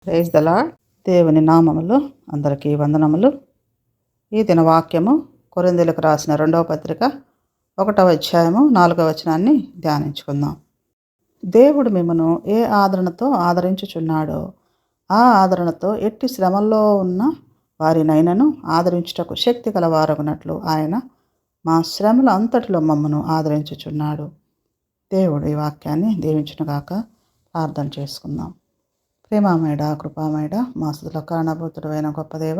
Praise the lord. దేవుని నామములో అందరికీ వందనములు. ఈ దిన వాక్యము కొరింథీయులకు రాసిన 2వ పత్రిక 1వ అధ్యాయము 4వ వచనాన్ని ధ్యానించుకుందాం. దేవుడు మిమ్మను ఏ ఆదరణతో ఆదరించుచున్నాడో ఆ ఆదరణతో ఎట్టి శ్రమల్లో ఉన్న వారినైనను ఆదరించుటకు శక్తి గలవారగునట్లు ఆయన మా శ్రమల అంతటిలో మమ్మను ఆదరించుచున్నాడు. దేవుడు ఈ వాక్యాన్ని దీవించునుగాక. ప్రార్థన చేసుకుందాం. ప్రేమామేడ కృపామేడ మా స్థుతుల కారణభూతుడు అయిన గొప్ప దేవ,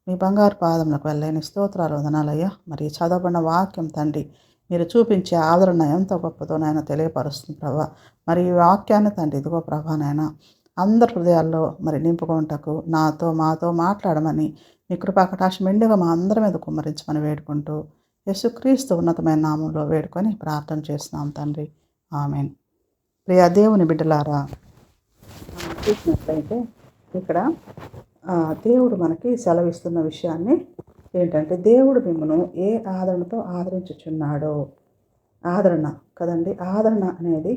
మీ బంగారు పాదములకు వెళ్ళలేని స్తోత్రాలు వదనాలయ్యా. మరి చదవబడిన వాక్యం తండ్రి మీరు చూపించే ఆదరణ ఎంత గొప్పదో నాయన తెలియపరుస్తుంది ప్రభా. మరి ఈ వాక్యాన్ని తండ్రి ఇదిగో ప్రభా నాయన అందరి హృదయాల్లో మరి నింపుకుంటకు మాతో మాట్లాడమని మీ కృపా కటాక్షం మెండుగా మా అందరి మీద కుమ్మరించమని వేడుకుంటూ యేసుక్రీస్తు ఉన్నతమైన నామంలో వేడుకొని ప్రార్థన చేస్తున్నాం తండ్రి. ఆమెన్. ప్రియ దేవుని బిడ్డలారా, మనం చూసినట్లయితే ఇక్కడ దేవుడు మనకి సెలవిస్తున్న విషయాన్ని ఏంటంటే, దేవుడు మిమ్మను ఏ ఆదరణతో ఆదరించుచున్నాడో. ఆదరణ కదండి. ఆదరణ అనేది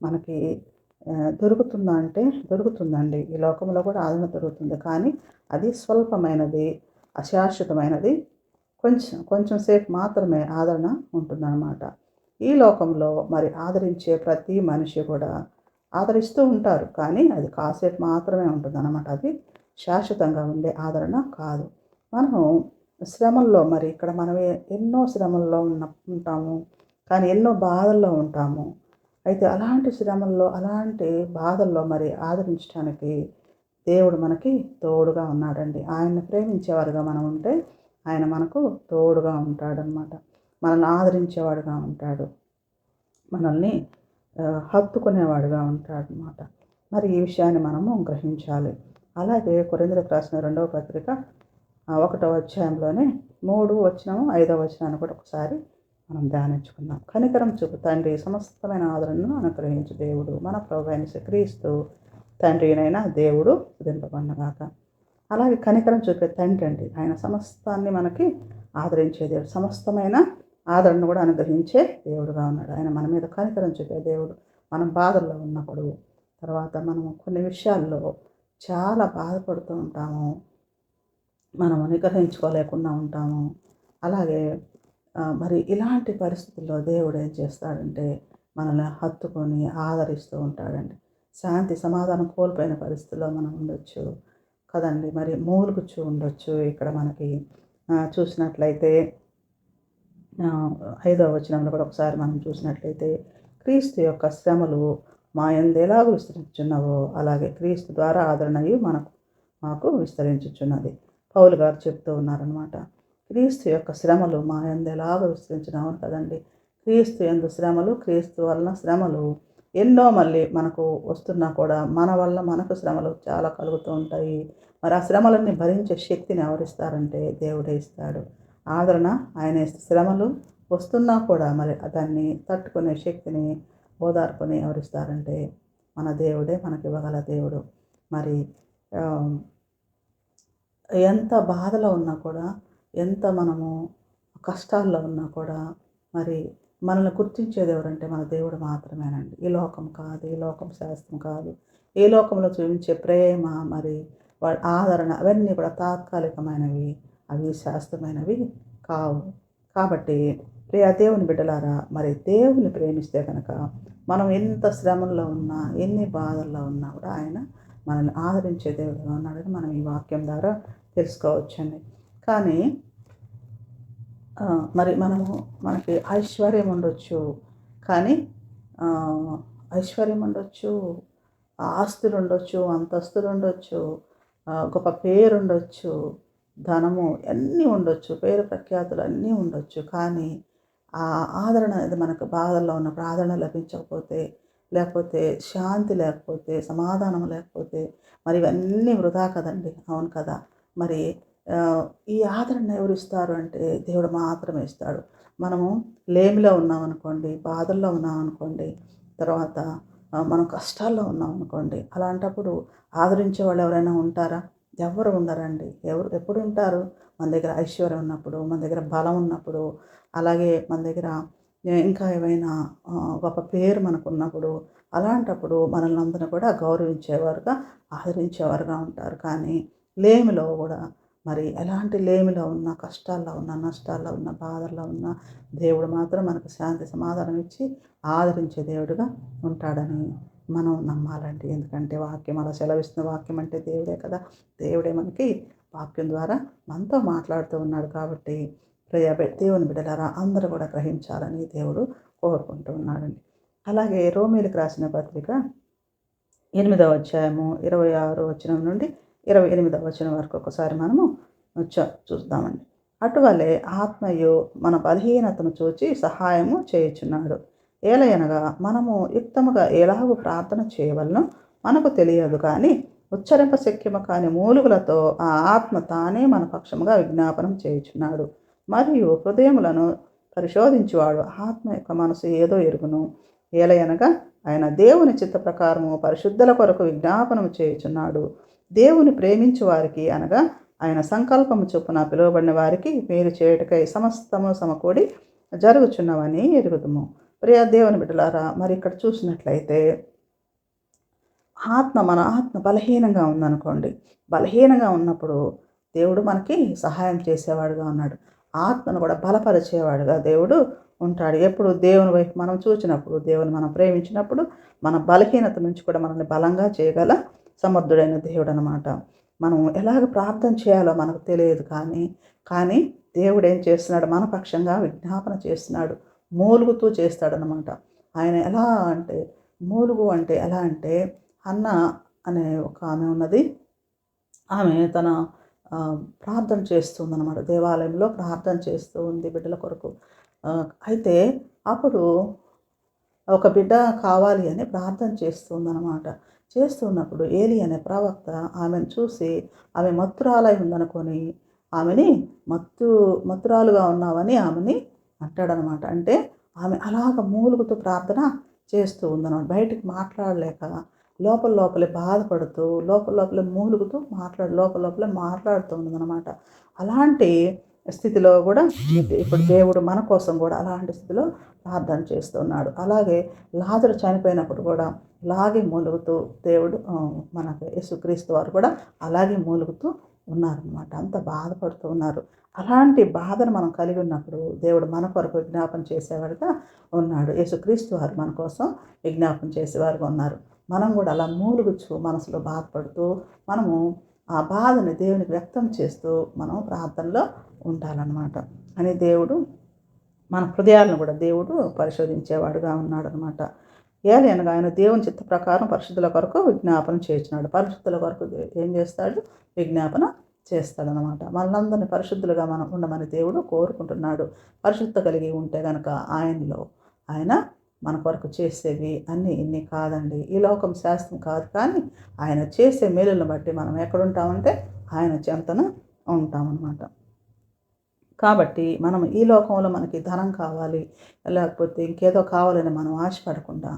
మనకి దొరుకుతుందా అంటే దొరుకుతుందండి. ఈ లోకంలో కూడా ఆదరణ దొరుకుతుంది, కానీ అది స్వల్పమైనది, అశాశ్వతమైనది. కొంచెం సేపు మాత్రమే ఆదరణ ఉంటుందన్నమాట. ఈ లోకంలో మరి ఆదరించే ప్రతి మనిషి కూడా ఆదరిస్తూ ఉంటారు, కానీ అది కాసేపు మాత్రమే ఉంటుందన్నమాట. అది శాశ్వతంగా ఉండే ఆదరణ కాదు. మనము శ్రమల్లో మరి ఇక్కడ మనం ఎన్నో శ్రమల్లో ఉంటాము, కానీ ఎన్నో బాధల్లో ఉంటాము. అయితే అలాంటి శ్రమల్లో అలాంటి బాధల్లో మరి ఆదరించడానికి దేవుడు మనకి తోడుగా ఉన్నాడండి. ఆయన్ని ప్రేమించేవారుగా మనం ఉంటే ఆయన మనకు తోడుగా ఉంటాడనమాట. మనల్ని ఆదరించేవాడుగా ఉంటాడు, మనల్ని హత్తుకునేవాడుగా ఉంటాడనమాట. మరి ఈ విషయాన్ని మనము గ్రహించాలి. అలాగే కొరింథీయులకు రాసిన 2వ పత్రిక 1వ అధ్యాయంలోనే 3వ వచనము 5వ వచనాన్ని కూడా ఒకసారి మనం ధ్యానించుకుందాం. కనికరం చూపు తండ్రి సమస్తమైన ఆదరణను అనుగ్రహించు దేవుడు మన ప్రభువైన యేసుక్రీస్తు తండ్రినైనా దేవుడు స్తుతింపబడునుగాక. అలాగే కనికరం చూపే తండ్రి అండి. ఆయన సమస్తాన్ని మనకి ఆదరించే దేవుడు, సమస్తమైన ఆదరణను కూడా అనుగ్రహించే దేవుడుగా ఉన్నాడు. ఆయన మన మీద కనికరం చూపే దేవుడు. మనం బాధల్లో ఉన్నప్పుడు, తర్వాత మనము కొన్ని విషయాల్లో చాలా బాధపడుతూ ఉంటాము, మనము నిగ్రహించుకోలేకుండా ఉంటాము. అలాగే మరి ఇలాంటి పరిస్థితుల్లో దేవుడు ఏం చేస్తాడంటే మనల్ని హత్తుకొని ఆదరిస్తూ ఉంటాడండి. శాంతి సమాధానం కోల్పోయిన పరిస్థితుల్లో మనం ఉండొచ్చు కదండి. మరి మూలుగుచ్చు ఉండొచ్చు. ఇక్కడ మనకి చూసినట్లయితే 5వ వచనంలో కూడా ఒకసారి మనం చూసినట్లయితే, క్రీస్తు యొక్క శ్రమలు మా యందు ఎలాగూ విస్తరించుచున్నవో అలాగే క్రీస్తు ద్వారా ఆదరణయు మాకు విస్తరించుచున్నది. పౌలు గారు చెప్తూ ఉన్నారనమాట. క్రీస్తు యొక్క శ్రమలు మా యందు ఎలాగో విస్తరించున్నావు కదండి. క్రీస్తు యందు శ్రమలు, క్రీస్తు వలన శ్రమలు ఎన్నో మళ్ళీ మనకు వస్తున్నా కూడా మన వల్ల మనకు శ్రమలు చాలా కలుగుతూ ఉంటాయి. మరి ఆ శ్రమలన్నీ భరించే శక్తిని ఎవరిస్తారంటే దేవుడే ఇస్తాడు. ఆదరణ ఆయన శ్రమలు వస్తున్నా కూడా మరి దాన్ని తట్టుకునే శక్తిని, ఓదార్పుని ఎవరిస్తారంటే మన దేవుడే మనకి ఇవ్వగల దేవుడు. మరి ఎంత బాధలో ఉన్నా కూడా, ఎంత మనము కష్టాల్లో ఉన్నా కూడా మరి మనల్ని గుర్తించేది ఎవరంటే మన దేవుడు మాత్రమేనండి. ఈ లోకం కాదు, ఈ లోకం శాస్త్రం కాదు. ఈ లోకంలో చూపించే ప్రేమ, మరి ఆదరణ అవన్నీ కూడా తాత్కాలికమైనవి, అవి శాశ్వతమైనవి కావు. కాబట్టి ప్రియ దేవుని బిడ్డలారా, మరి దేవుని ప్రేమిస్తే కనుక మనం ఎంత శ్రమల్లో ఉన్నా, ఎన్ని బాధల్లో ఉన్నా కూడా ఆయన మనల్ని ఆదరించే దేవుడుగా ఉన్నాడని మనం ఈ వాక్యం ద్వారా తెలుసుకోవచ్చండి. కానీ మరి మనకి ఐశ్వర్యం ఉండొచ్చు, కానీ ఐశ్వర్యం ఉండొచ్చు, ఆస్తులు ఉండొచ్చు, అంతస్తులు ఉండొచ్చు, గొప్ప పేరు ఉండొచ్చు, ధనము అన్నీ ఉండొచ్చు, పేరు ప్రఖ్యాతులు అన్నీ ఉండొచ్చు. కానీ ఆ ఆదరణ అనేది మనకు బాధల్లో ఉన్నప్పుడు ఆదరణ లభించకపోతే, లేకపోతే శాంతి లేకపోతే, సమాధానం లేకపోతే మరి ఇవన్నీ వృధా కదండి. అవును కదా. మరి ఈ ఆదరణ ఎవరు ఇస్తారు అంటే దేవుడు మాత్రమే ఇస్తాడు. మనము లేమిలో ఉన్నామనుకోండి, బాధల్లో ఉన్నామనుకోండి, తర్వాత మనం కష్టాల్లో ఉన్నామనుకోండి, అలాంటప్పుడు ఆదరించే వాళ్ళు ఎవరైనా ఉంటారా? ఎవరు ఉండరండి. ఎప్పుడు ఉంటారు? మన దగ్గర ఐశ్వర్యం ఉన్నప్పుడు, మన దగ్గర బలం ఉన్నప్పుడు, అలాగే మన దగ్గర ఇంకా ఏమైనా గొప్ప పేరు మనకున్నప్పుడు, అలాంటప్పుడు మనల్ని అందరిని కూడా గౌరవించేవారుగా, ఆదరించేవారుగా ఉంటారు. కానీ లేమిలో కూడా మరి ఎలాంటి లేమిలో ఉన్న, కష్టాల్లో ఉన్న, నష్టాల్లో ఉన్న, బాధల్లో ఉన్న దేవుడు మాత్రం మనకు శాంతి సమాధానం ఇచ్చి ఆదరించే దేవుడుగా ఉంటాడని మనం నమ్మాలండి. ఎందుకంటే వాక్యం అలా సెలవిస్తున్న, వాక్యం అంటే దేవుడే కదా. దేవుడే మనకి వాక్యం ద్వారా మనతో మాట్లాడుతూ ఉన్నాడు కాబట్టి దేవుని బిడ్డలారా అందరూ కూడా గ్రహించాలని దేవుడు కోరుకుంటూ ఉన్నాడండి. అలాగే రోమీయులకు రాసిన పత్రిక 8వ అధ్యాయము 26వ వచనం నుండి 28వ వచనం వరకు ఒకసారి మనము చూద్దామండి. అటువలే ఆత్మయు మన బలహీనతను చూచి సహాయము చేయుచున్నాడు. ఏలయనగా మనము యుక్తముగా ఎలాగూ ప్రార్థన చేయవలనో మనకు తెలియదు, కానీ ఉచ్చరింప శక్యము కాని మూలుగులతో ఆ ఆత్మ తానే మన పక్షముగా విజ్ఞాపనం చేయుచున్నాడు. మరియు హృదయములను పరిశోధించువాడు ఆత్మ యొక్క మనసు ఏదో ఎరుగును. ఏలయనగా ఆయన దేవుని చిత్త ప్రకారము పరిశుద్ధుల కొరకు విజ్ఞాపనము చేయుచున్నాడు. దేవుని ప్రేమించు వారికి అనగా ఆయన సంకల్పము చొప్పున పిలువబడిన వారికి మేలు చేయుటకై సమస్తము సమకూడి జరుగుచున్నవని ఎరుగుదుము. ప్రియ దేవుని బిడ్డలారా, మరి ఇక్కడ చూసినట్లయితే మన ఆత్మ బలహీనంగా ఉందనుకోండి. బలహీనంగా ఉన్నప్పుడు దేవుడు మనకి సహాయం చేసేవాడుగా ఉన్నాడు. ఆత్మను కూడా బలపరిచేవాడుగా దేవుడు ఉంటాడు. ఎప్పుడు దేవుని వైపు మనం చూసినప్పుడు, దేవుని మనం ప్రేమించినప్పుడు మన బలహీనత నుంచి కూడా మనల్ని బలంగా చేయగల సమర్థుడైన దేవుడు అనమాట. మనం ఎలాగ ప్రార్థన చేయాలో మనకు తెలియదు, కానీ దేవుడు ఏం చేస్తున్నాడు, మన పక్షంగా విజ్ఞాపన చేస్తున్నాడు. మూలుగుతూ చేస్తాడనమాట. ఆయన ఎలా అంటే హన్న అనే ఒక ఆమె ఉన్నది. ఆమె తన ప్రార్థన చేస్తుందన్నమాట. దేవాలయంలో ప్రార్థన చేస్తూ ఉంది బిడ్డల కొరకు. అయితే అప్పుడు ఒక బిడ్డ కావాలి అని ప్రార్థన చేస్తుందన్నమాట. చేస్తున్నప్పుడు ఏలి అనే ప్రవక్త ఆమెను చూసి ఆమె మత్తురాలై ఉందనుకొని ఆమెని మత్తురాలుగా ఉన్నావని ఆమెని అంటాడనమాట. అంటే ఆమె అలాగ మూలుగుతూ ప్రార్థన చేస్తూ ఉందన్నమాట. బయటికి మాట్లాడలేక లోపలే బాధపడుతూ లోపలే మూలుగుతూ లోపలే మాట్లాడుతూ ఉందన్నమాట. అలాంటి స్థితిలో కూడా ఇప్పుడు దేవుడు మన కోసం కూడా అలాంటి స్థితిలో ప్రార్థన చేస్తున్నాడు. అలాగే లాజరు చనిపోయినప్పుడు కూడా అలాగే మూలుగుతూ దేవుడు మనకు యేసుక్రీస్తు వారు కూడా అలాగే మూలుగుతూ ఉన్నారనమాట. అంత బాధపడుతూ ఉన్నారు. అలాంటి బాధను మనం కలిగి ఉన్నప్పుడు దేవుడు మన కొరకు విజ్ఞాపన చేసేవాడుగా ఉన్నాడు. యేసుక్రీస్తు వారు మన కోసం విజ్ఞాపన చేసేవారుగా ఉన్నారు. మనం కూడా అలా మూలుగుచు మనసులో బాధపడుతూ మనము ఆ బాధని దేవునికి వ్యక్తం చేస్తూ మనం ప్రార్థనలో ఉండాలన్నమాట. అని దేవుడు మన హృదయాలను కూడా దేవుడు పరిశోధించేవాడుగా ఉన్నాడు అనమాట. ఏలయనగా ఆయన దేవుని చిత్త ప్రకారం పరిశుద్ధుల కొరకు విజ్ఞాపన చేస్తున్నాడు. పరిశుద్ధుల కొరకు ఏం చేస్తాడు, విజ్ఞాపన చేస్తాడనమాట. మనలందరినీ పరిశుద్ధులుగా మనం ఉండమని దేవుడు కోరుకుంటున్నాడు. పరిశుద్ధత కలిగి ఉంటే కనుక ఆయన మన కొరకు చేసేవి అన్నీ ఇన్ని కాదండి. ఈ లోకం శాస్త్రం కాదు, కానీ ఆయన చేసే మేలులను బట్టి మనం ఎక్కడుంటామంటే ఆయన చెంతన ఉంటామన్నమాట. కాబట్టి మనం ఈ లోకంలో మనకి ధనం కావాలి, లేకపోతే ఇంకేదో కావాలని మనం ఆశపడకుండా,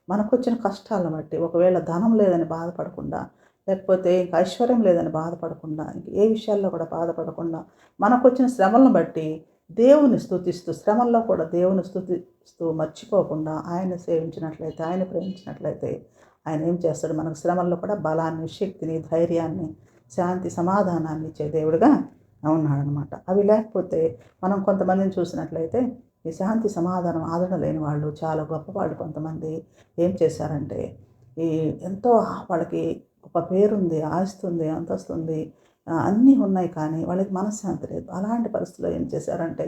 మనకు వచ్చిన కష్టాలను బట్టి, ఒకవేళ ధనం లేదని బాధపడకుండా, లేకపోతే ఇంకా ఐశ్వర్యం లేదని బాధపడకుండా, ఇంక ఏ విషయాల్లో కూడా బాధపడకుండా, మనకు వచ్చిన శ్రమలను బట్టి దేవుని స్తుతిస్తూ, శ్రమల్లో కూడా దేవుని స్తుతిస్తూ మర్చిపోకుండా ఆయన సేవించినట్లయితే, ఆయన ప్రేమించినట్లయితే ఆయన ఏం చేస్తాడు, మనకు శ్రమల్లో కూడా బలాన్ని, శక్తిని, ధైర్యాన్ని, శాంతి సమాధానాన్ని ఇచ్చే దేవుడుగా ఉన్నాడనమాట. అవి లేకపోతే మనం కొంతమందిని చూసినట్లయితే ఈ శాంతి సమాధానం ఆదరణ లేని వాళ్ళు, చాలా గొప్పవాళ్ళు కొంతమంది ఏం చేశారంటే ఎంతో వాళ్ళకి ఒక పేరుంది, ఆస్తుంది, అంతస్తుంది, అన్నీ ఉన్నాయి, కానీ వాళ్ళకి మనశ్శాంతి లేదు. అలాంటి పరిస్థితుల్లో ఏం చేశారంటే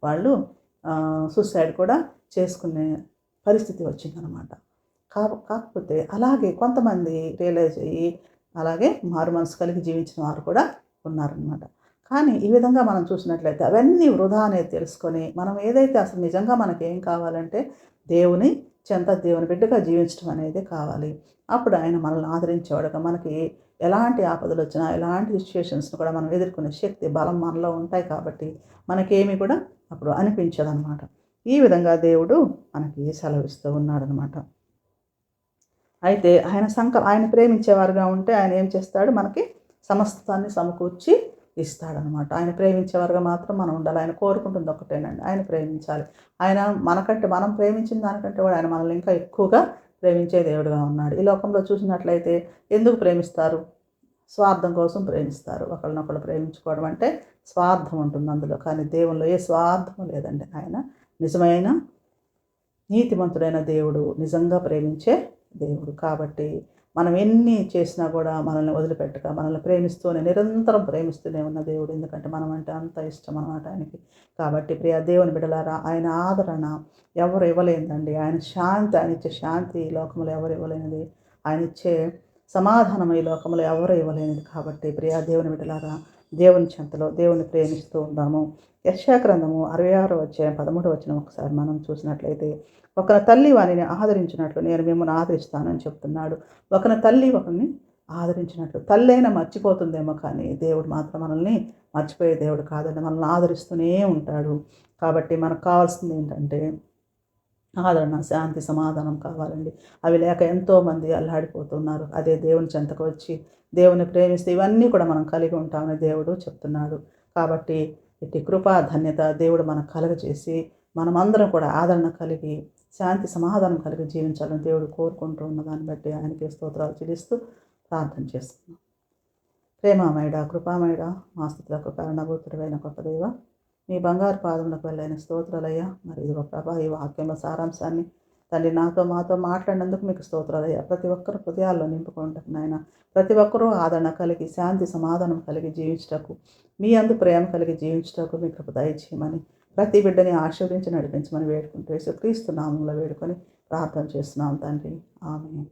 వాళ్ళు సూసైడ్ కూడా చేసుకునే పరిస్థితి వచ్చిందనమాట. కాకపోతే అలాగే కొంతమంది రియలైజ్ అయ్యి అలాగే మారు మనసు కలిగి జీవించిన వారు కూడా ఉన్నారనమాట. కానీ ఈ విధంగా మనం చూసినట్లయితే అవన్నీ వృధా అనేది తెలుసుకొని మనం ఏదైతే అసలు నిజంగా మనకి ఏం కావాలంటే దేవుని బిడ్డగా జీవించడం అనేది కావాలి. అప్పుడు ఆయన మనల్ని ఆదరించేవాడుగా, మనకి ఎలాంటి ఆపదలు వచ్చినా, ఎలాంటి సిచ్యువేషన్స్ని కూడా మనం ఎదుర్కొనే శక్తి, బలం మనలో ఉంటాయి కాబట్టి మనకేమీ కూడా అప్పుడు అనిపించదనమాట. ఈ విధంగా దేవుడు మనకి సెలవిస్తూ ఉన్నాడనమాట. అయితే ఆయన ప్రేమించేవారుగా ఉంటే ఆయన ఏం చేస్తాడు, మనకి సమస్తాన్ని సమకూర్చి ఇస్తాడనమాట. ఆయన ప్రేమించేవారుగా మాత్రం మనం ఉండాలి. ఆయన కోరుకుంటుంది ఒకటేనండి, ఆయన ప్రేమించాలి. ఆయన మనం ప్రేమించిన దానికంటే కూడా ఆయన మనల్ని ఇంకా ఎక్కువగా ప్రేమించే దేవుడుగా ఉన్నాడు. ఈ లోకంలో చూసినట్లయితే ఎందుకు ప్రేమిస్తారు? స్వార్థం కోసం ప్రేమిస్తారు. ఒకళ్ళనొకళ్ళు ప్రేమించుకోవడం అంటే స్వార్థం ఉంటుంది అందులో. కానీ దేవునిలో ఏ స్వార్థం లేదండి. ఆయన నిజమైన నీతిమంతుడైన దేవుడు, నిజంగా ప్రేమించే దేవుడు. కాబట్టి మనం ఎన్ని చేసినా కూడా మనల్ని వదిలిపెట్టక, మనల్ని ప్రేమిస్తూనే నిరంతరం ప్రేమిస్తూనే ఉన్న దేవుడు. ఎందుకంటే మనం అంటే అంత ఇష్టం అన్నమాట ఆయనకి. కాబట్టి ప్రియ దేవుని బిడ్డలారా, ఆయన ఆదరణ ఎవరు ఇవ్వలేదండి. ఆయన శాంతి, ఆయన ఇచ్చే శాంతి ఈ లోకంలో ఎవరు ఇవ్వలేనిది. ఆయన ఇచ్చే సమాధానం ఈ లోకంలో ఎవరు ఇవ్వలేనిది. కాబట్టి ప్రియ దేవుని బిడ్డలారా, దేవుని చెంతలో దేవుని ప్రేమిస్తూ ఉందాము. యెషయా గ్రంథము 66వ అధ్యాయం 13వ వచనం ఒకసారి మనం చూసినట్లయితే, ఒకరి తల్లి వానిని ఆదరించినట్లు నేను మిమ్మల్ని ఆదరిస్తానని చెప్తున్నాడు. ఒకరి తల్లి ఒకరిని ఆదరించినట్లు. తల్లైనా మర్చిపోతుందేమో కానీ దేవుడు మాత్రం మనల్ని మర్చిపోయే దేవుడు కాదండి. మనల్ని ఆదరిస్తూనే ఉంటాడు. కాబట్టి మనకు కావాల్సింది ఏంటంటే ఆదరణ, శాంతి, సమాధానం కావాలండి. అవి లేక ఎంతోమంది అల్లాడిపోతున్నారు. అదే దేవుని చెంతకు వచ్చి దేవుని ప్రేమిస్తే ఇవన్నీ కూడా మనం కలిగి ఉంటామని దేవుడు చెప్తున్నాడు. కాబట్టి ఇట్టి కృపా ధన్యత దేవుడు మనకు కలుగజేసి మనమందరం కూడా ఆదరణ కలిగి శాంతి సమాధానం కలిగి జీవించాలని దేవుడు కోరుకుంటూ ఉన్న దాన్ని బట్టి ఆయనకి స్తోత్రాలు చెల్లిస్తూ ప్రార్థన చేస్తున్నాం. ప్రేమామయుడ, కృపామయుడ, మా స్థుతులకు కారణభూతుడైన గొప్ప దేవ, మీ బంగారు పాదములకు వెళ్ళైన స్తోత్రాలయ్యా. మరి ఇదిగో ప్రభా, ఈ వాక్యంలో సారాంశాన్ని తండ్రి మాతో మాట్లాడినందుకు మీకు స్తోత్రాలయ్యా. ప్రతి ఒక్కరు హృదయాల్లో నింపుకుంటారు నాయన. ప్రతి ఒక్కరూ ఆదరణ కలిగి శాంతి సమాధానం కలిగి జీవించటకు, మీ అందు ప్రేమ కలిగి జీవించటకు మీ కృప దయచేయమని, ప్రతి బిడ్డని ఆశీర్వదించి నడిపించమని వేడుకుంటూ యేసుక్రీస్తు నామములో వేడుకొని ప్రార్థన చేస్తున్నాం తండ్రి. ఆమేన్.